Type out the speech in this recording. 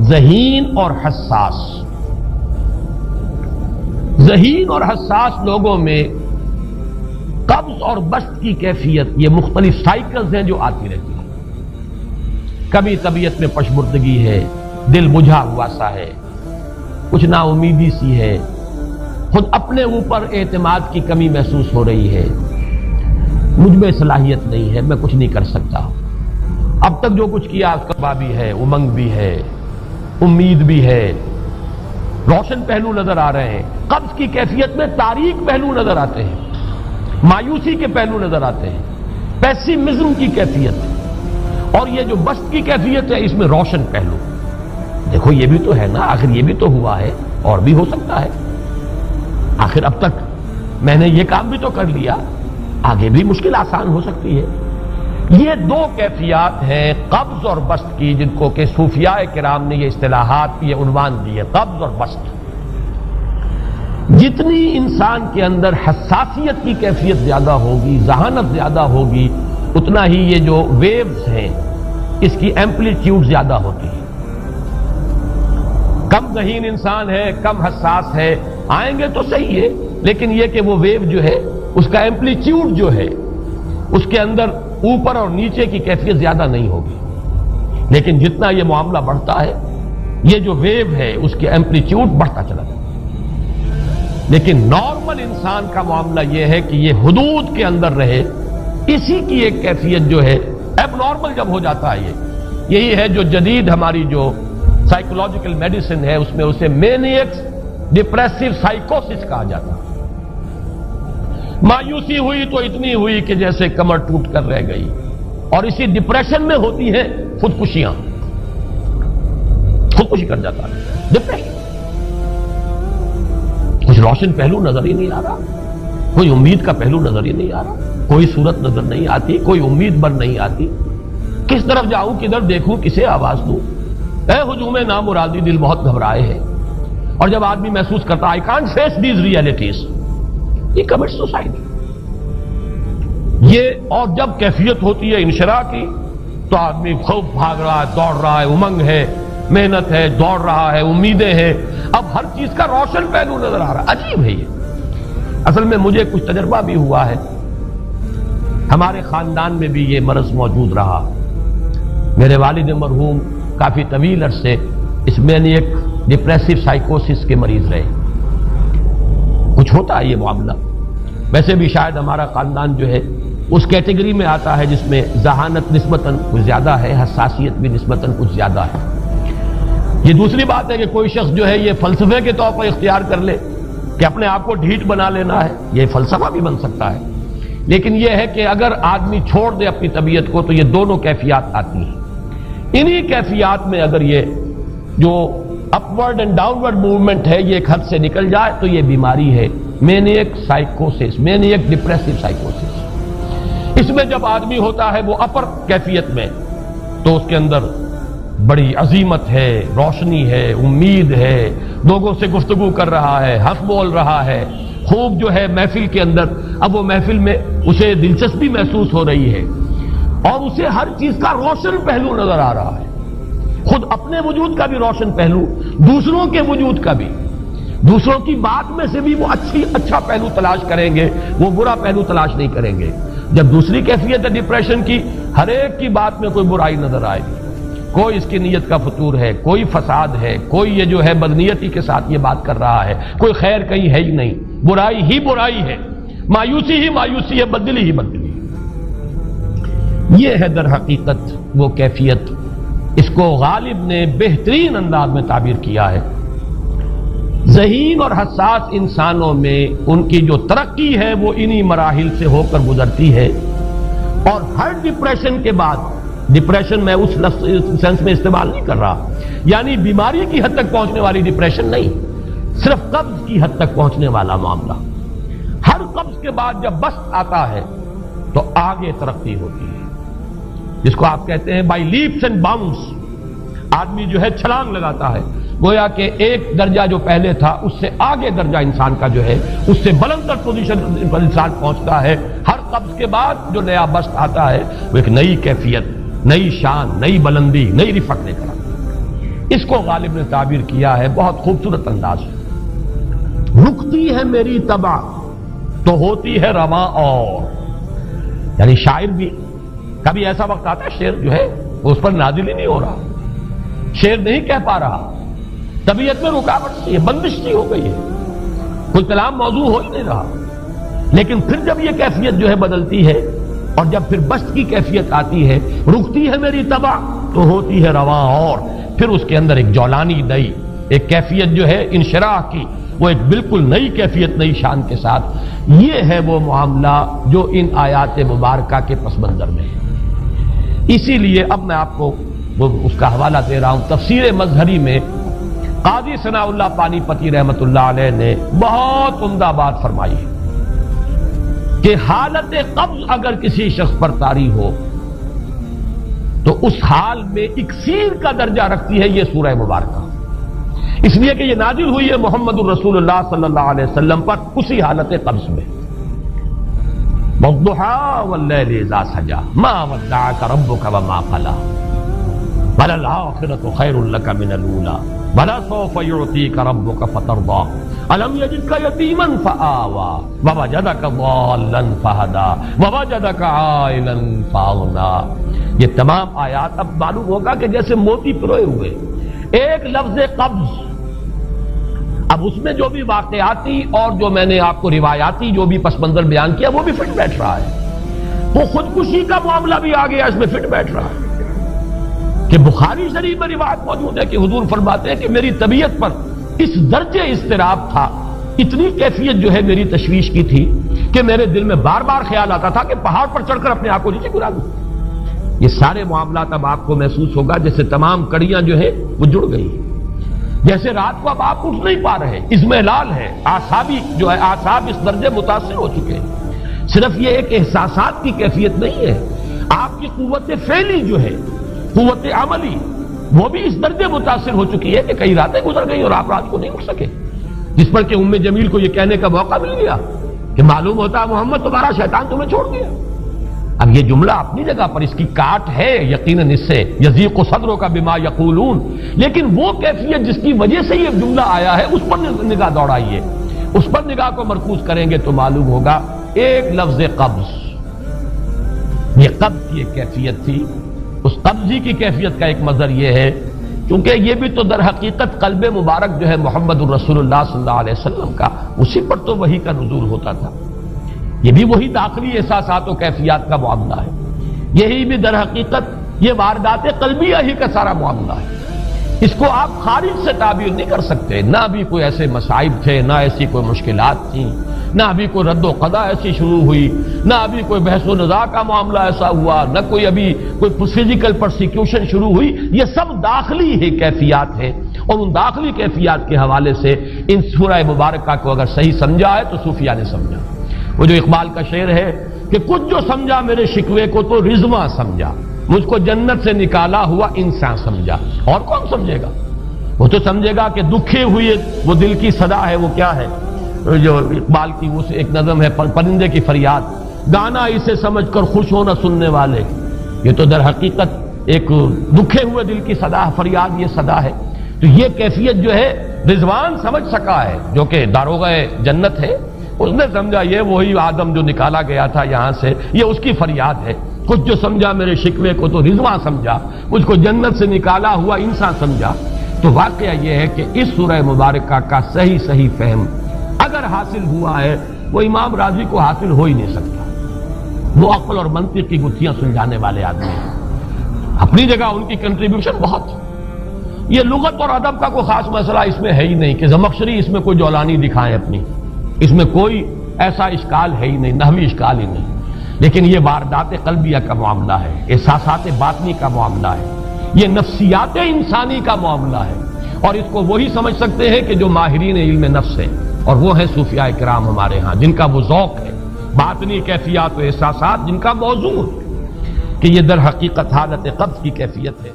ذہین اور حساس. ذہین اور حساس لوگوں میں قبض اور بسط کی کیفیت، یہ مختلف سائیکلز ہیں جو آتی رہتی ہیں. کبھی طبیعت میں پشمردگی ہے، دل بجھا ہوا سا ہے، کچھ نا امیدی سی ہے، خود اپنے اوپر اعتماد کی کمی محسوس ہو رہی ہے، مجھ میں صلاحیت نہیں ہے، میں کچھ نہیں کر سکتا، اب تک جو کچھ کیا اس کا بھی ہے، امنگ بھی ہے، امید بھی ہے، روشن پہلو نظر آ رہے ہیں. قبض کی کیفیت میں تاریک پہلو نظر آتے ہیں، مایوسی کے پہلو نظر آتے ہیں، پیسیمزم کی کیفیت. اور یہ جو بسط کی کیفیت ہے اس میں روشن پہلو. دیکھو یہ بھی تو ہے نا، آخر یہ بھی تو ہوا ہے اور بھی ہو سکتا ہے، آخر اب تک میں نے یہ کام بھی تو کر لیا، آگے بھی مشکل آسان ہو سکتی ہے. یہ دو کیفیات ہیں قبض اور بسط کی، جن کو کہ صوفیاء کرام نے یہ اصطلاحات، یہ عنوان دیے، قبض اور بسط. جتنی انسان کے اندر حساسیت کی کیفیت زیادہ ہوگی، ذہانت زیادہ ہوگی، اتنا ہی یہ جو ویوز ہیں اس کی ایمپلیٹیوڈ زیادہ ہوتی ہے. کم ذہین انسان ہے، کم حساس ہے، آئیں گے تو صحیح ہے، لیکن یہ کہ وہ ویو جو ہے اس کا ایمپلیٹیوڈ جو ہے اس کے اندر اوپر اور نیچے کی کیفیت زیادہ نہیں ہوگی. لیکن جتنا یہ معاملہ بڑھتا ہے یہ جو ویو ہے اس کے ایمپلیٹیوڈ بڑھتا چلا جاتا ہے. لیکن نارمل انسان کا معاملہ یہ ہے کہ یہ حدود کے اندر رہے. اسی کی ایک کیفیت جو ہے ایب نارمل جب ہو جاتا ہے، یہی ہے جو جدید ہماری جو سائیکولوجیکل میڈیسن ہے اس میں اسے مینیکس ڈپریسو سائیکوسس کہا جاتا ہے. مایوسی ہوئی تو اتنی ہوئی کہ جیسے کمر ٹوٹ کر رہ گئی، اور اسی ڈپریشن میں ہوتی ہیں خودکشیاں، خودکشی کر جاتا ہے ڈپریشن. کچھ روشن پہلو نظر ہی نہیں آ رہا، کوئی امید کا پہلو نظر ہی نہیں آ رہا، کوئی صورت نظر نہیں آتی، کوئی امید بن نہیں آتی. کس طرف جاؤں، کدھر دیکھوں، کسے آواز دوں؟ اے ہجوم نامرادی دل بہت گھبرائے ہیں. اور جب آدمی محسوس کرتا I can't face these realities، یہ commits suicide. یہ اور جب کیفیت ہوتی ہے انشراح کی تو آدمی خوب بھاگ رہا ہے، دوڑ رہا ہے، امنگ ہے، محنت ہے، دوڑ رہا ہے، امیدیں ہیں، اب ہر چیز کا روشن پہلو نظر آ رہا ہے. عجیب ہے یہ. اصل میں مجھے کچھ تجربہ بھی ہوا ہے، ہمارے خاندان میں بھی یہ مرض موجود رہا. میرے والد مرحوم کافی طویل عرصے اس مینیک ڈپریسو سائیکوسس کے مریض رہے. کچھ ہوتا ہے یہ معاملہ. ویسے بھی شاید ہمارا خاندان جو ہے اس کیٹیگری میں آتا ہے جس میں ذہانت نسبتاً کچھ زیادہ ہے، حساسیت بھی نسبتاً کچھ زیادہ ہے. یہ دوسری بات ہے کہ کوئی شخص جو ہے یہ فلسفے کے طور پر اختیار کر لے کہ اپنے آپ کو ڈھیٹ بنا لینا ہے، یہ فلسفہ بھی بن سکتا ہے. لیکن یہ ہے کہ اگر آدمی چھوڑ دے اپنی طبیعت کو تو یہ دونوں کیفیات آتی ہیں. انہی کیفیات میں اگر یہ جو اپورڈ اینڈ ڈاؤنورڈ موومنٹ ہے یہ ایک حد سے نکل جائے تو یہ بیماری ہے مینیک سائیکوسس، مینیک ڈپریسو سائیکوسس. اس میں جب آدمی ہوتا ہے وہ اپر کیفیت میں تو اس کے اندر بڑی عظیمت ہے، روشنی ہے، امید ہے، لوگوں سے گفتگو کر رہا ہے، ہنس بول رہا ہے، خوب جو ہے محفل کے اندر. اب وہ محفل میں اسے دلچسپی محسوس ہو رہی ہے اور اسے ہر چیز کا روشن پہلو نظر آ رہا ہے، خود اپنے وجود کا بھی روشن پہلو، دوسروں کے وجود کا بھی. دوسروں کی بات میں سے بھی وہ اچھا پہلو تلاش کریں گے، وہ برا پہلو تلاش نہیں کریں گے. جب دوسری کیفیت ہے ڈپریشن کی، ہر ایک کی بات میں کوئی برائی نظر آئے گی، کوئی اس کی نیت کا فطور ہے، کوئی فساد ہے، کوئی یہ جو ہے بدنیتی کے ساتھ یہ بات کر رہا ہے، کوئی خیر کہیں ہے ہی نہیں، برائی ہی برائی ہے، مایوسی ہی مایوسی ہے، بدلی ہی بدلی. یہ ہے در حقیقت وہ کیفیت. اس کو غالب نے بہترین انداز میں تعبیر کیا ہے. ذہین اور حساس انسانوں میں ان کی جو ترقی ہے وہ انہی مراحل سے ہو کر گزرتی ہے. اور ہر ڈپریشن کے بعد، ڈپریشن میں اس سینس میں استعمال نہیں کر رہا یعنی بیماری کی حد تک پہنچنے والی ڈپریشن نہیں، صرف قبض کی حد تک پہنچنے والا معاملہ. ہر قبض کے بعد جب بسط آتا ہے تو آگے ترقی ہوتی ہے، جس کو آپ کہتے ہیں بائی لیپس اینڈ باؤنڈس. آدمی جو ہے چھلانگ لگاتا ہے، گویا کہ ایک درجہ جو پہلے تھا اس سے آگے درجہ انسان کا جو ہے اس سے بلند تر پوزیشن پر انسان پہنچتا ہے. ہر قبض کے بعد جو نیا بسط آتا ہے وہ ایک نئی کیفیت، نئی شان، نئی بلندی، نئی رفعت لے کر آتا ہے. اس کو غالب نے تعبیر کیا ہے بہت خوبصورت انداز میں، رکتی ہے میری طبع تو ہوتی ہے رواں اور، یعنی شاعر بھی کبھی ایسا وقت آتا ہے شعر جو ہے وہ اس پر نازل ہی نہیں ہو رہا، شعر نہیں کہہ پا رہا، طبیعت میں رکاوٹ سی ہے، بندش سی ہو گئی ہے، کوئی کلام موضوع ہو ہی نہیں رہا، لیکن پھر جب یہ کیفیت جو ہے بدلتی ہے اور جب پھر بست کی کیفیت آتی ہے، رکتی ہے میری طبع تو ہوتی ہے رواں اور، پھر اس کے اندر ایک جولانی نئی ایک کیفیت جو ہے انشراح کی، وہ ایک بالکل نئی کیفیت نئی شان کے ساتھ، یہ ہے وہ معاملہ جو ان آیات مبارکہ کے پس منظر میں ہے۔ اسی لیے اب میں آپ کو اس کا حوالہ دے رہا ہوں، تفسیر مظہری میں قاضی ثناء اللہ پانی پتی رحمت اللہ علیہ نے بہت عمدہ بات فرمائی ہے کہ حالت قبض اگر کسی شخص پر طاری ہو تو اس حال میں اکسیر کا درجہ رکھتی ہے یہ سورہ مبارکہ، اس لیے کہ یہ نازل ہوئی ہے محمد الرسول اللہ صلی اللہ علیہ وسلم پر اسی حالت قبض میں۔ وَالضُّحَىٰ وَاللَّيْلِ إِذَا سَجَىٰ مَا وَدَّعَكَ رَبُّكَ وَمَا قَلَىٰ وَلَلْآخِرَةُ خَيْرٌ لَكَ مِنَ الْأُولَىٰ وَلَسَوْفَ يُعْطِيكَ رَبُّكَ فَتَرْضَىٰ أَلَمْ يَجِدْكَ يَتِيمًا فَآوَىٰ وَوَجَدَكَ ضَالًّا فَهَدَىٰ وَوَجَدَكَ عَائِلًا فَأَغْنَىٰ۔ یہ تمام آیات اب معلوم ہوگا کہ جیسے موتی پروئے ہوئے، ایک لفظ قبض، اب اس میں جو بھی واقعاتی اور جو میں نے آپ کو روایاتی جو بھی پس منظر بیان کیا وہ بھی فٹ بیٹھ رہا ہے، وہ خودکشی کا معاملہ بھی آ گیا اس میں فٹ بیٹھ رہا ہے کہ بخاری شریف میں روایت موجود ہے کہ حضور فرماتے ہیں کہ میری طبیعت پر اس درجے اضطراب تھا، اتنی کیفیت جو ہے میری تشویش کی تھی کہ میرے دل میں بار بار خیال آتا تھا کہ پہاڑ پر چڑھ کر اپنے آپ کو نیچے گرا دوں۔ یہ سارے معاملات اب آپ کو محسوس ہوگا جیسے تمام کڑیاں جو ہیں وہ جڑ گئی، جیسے رات کو اب آپ اٹھ نہیں پا رہے، اضمحلال ہے، اعصابی جو ہے اعصاب اس درجے متاثر ہو چکے ہیں۔ صرف یہ ایک احساسات کی کیفیت نہیں ہے، آپ کی قوت فعلی جو ہے، قوت عملی، وہ بھی اس درجے متاثر ہو چکی ہے کہ کئی راتیں گزر گئی اور آپ رات کو نہیں اٹھ سکے، جس پر کہ ام جمیل کو یہ کہنے کا موقع مل گیا کہ معلوم ہوتا محمد تمہارا شیطان تمہیں چھوڑ گیا۔ اب یہ جملہ اپنی جگہ پر اس کی کاٹ ہے یقیناً، اس سے یضیق صدرک بما یقولون، لیکن وہ کیفیت جس کی وجہ سے یہ جملہ آیا ہے اس پر نگاہ دوڑائیے، اس پر نگاہ کو مرکوز کریں گے تو معلوم ہوگا ایک لفظ قبض، یہ قبض کی ایک کیفیت تھی، اس قبضی کی کیفیت کا ایک مظہر یہ ہے کیونکہ یہ بھی تو در حقیقت قلب مبارک جو ہے محمد الرسول اللہ صلی اللہ علیہ وسلم کا، اسی پر تو وحی کا نزول ہوتا تھا، یہ بھی وہی داخلی احساسات و کیفیات کا معاملہ ہے، یہی بھی در حقیقت یہ واردات قلبیہ ہی کا سارا معاملہ ہے، اس کو آپ خارج سے تعبیر نہیں کر سکتے، نہ ابھی کوئی ایسے مصائب تھے، نہ ایسی کوئی مشکلات تھیں، نہ ابھی کوئی رد و قضا ایسی شروع ہوئی، نہ ابھی کوئی بحث و نزاع کا معاملہ ایسا ہوا، نہ کوئی ابھی کوئی فزیکل پرسیکیوشن شروع ہوئی، یہ سب داخلی ہی کیفیات ہیں، اور ان داخلی کیفیات کے حوالے سے ان سورہ مبارکہ کو اگر صحیح سمجھا ہے تو صوفیہ نے سمجھا۔ وہ جو اقبال کا شعر ہے کہ کچھ جو سمجھا میرے شکوے کو تو رضواں سمجھا، مجھ کو جنت سے نکالا ہوا انسان سمجھا، اور کون سمجھے گا؟ وہ تو سمجھے گا کہ دکھے ہوئے وہ دل کی صدا ہے، وہ کیا ہے جو اقبال کی وہ ایک نظم ہے پرندے کی فریاد، گانا اسے سمجھ کر خوش ہونا سننے والے، یہ تو در حقیقت ایک دکھے ہوئے دل کی صدا فریاد، یہ صدا ہے۔ تو یہ کیفیت جو ہے رضوان سمجھ سکا ہے جو کہ داروغہ جنت ہے، اس نے سمجھا یہ وہی آدم جو نکالا گیا تھا یہاں سے، یہ اس کی فریاد ہے۔ کچھ جو سمجھا میرے شکوے کو تو رضواں سمجھا، مجھ کو جنت سے نکالا ہوا انسان سمجھا۔ تو واقعہ یہ ہے کہ اس سورہ مبارکہ کا صحیح فہم اگر حاصل ہوا ہے، وہ امام راضی کو حاصل ہو ہی نہیں سکتا، وہ عقل اور منطق کی گتھیاں سلجھانے والے آدمی ہیں، اپنی جگہ ان کی کنٹریبیوشن بہت، یہ لغت اور ادب کا کوئی خاص مسئلہ اس میں ہے ہی نہیں کہ زمخشری اس میں کوئی جولانی دکھائیں اپنی، اس میں کوئی ایسا اشکال ہے ہی نہیں، نحوی اشکال ہی نہیں، لیکن یہ واردات قلبیہ کا معاملہ ہے، احساسات باطنی کا معاملہ ہے، یہ نفسیات انسانی کا معاملہ ہے، اور اس کو وہی سمجھ سکتے ہیں کہ جو ماہرین علم نفس ہیں، اور وہ ہیں صوفیاء کرام ہمارے ہاں، جن کا وہ ذوق ہے باطنی کیفیات و احساسات، جن کا موضوع ہے کہ یہ در حقیقت حالت قبض کی کیفیت ہے۔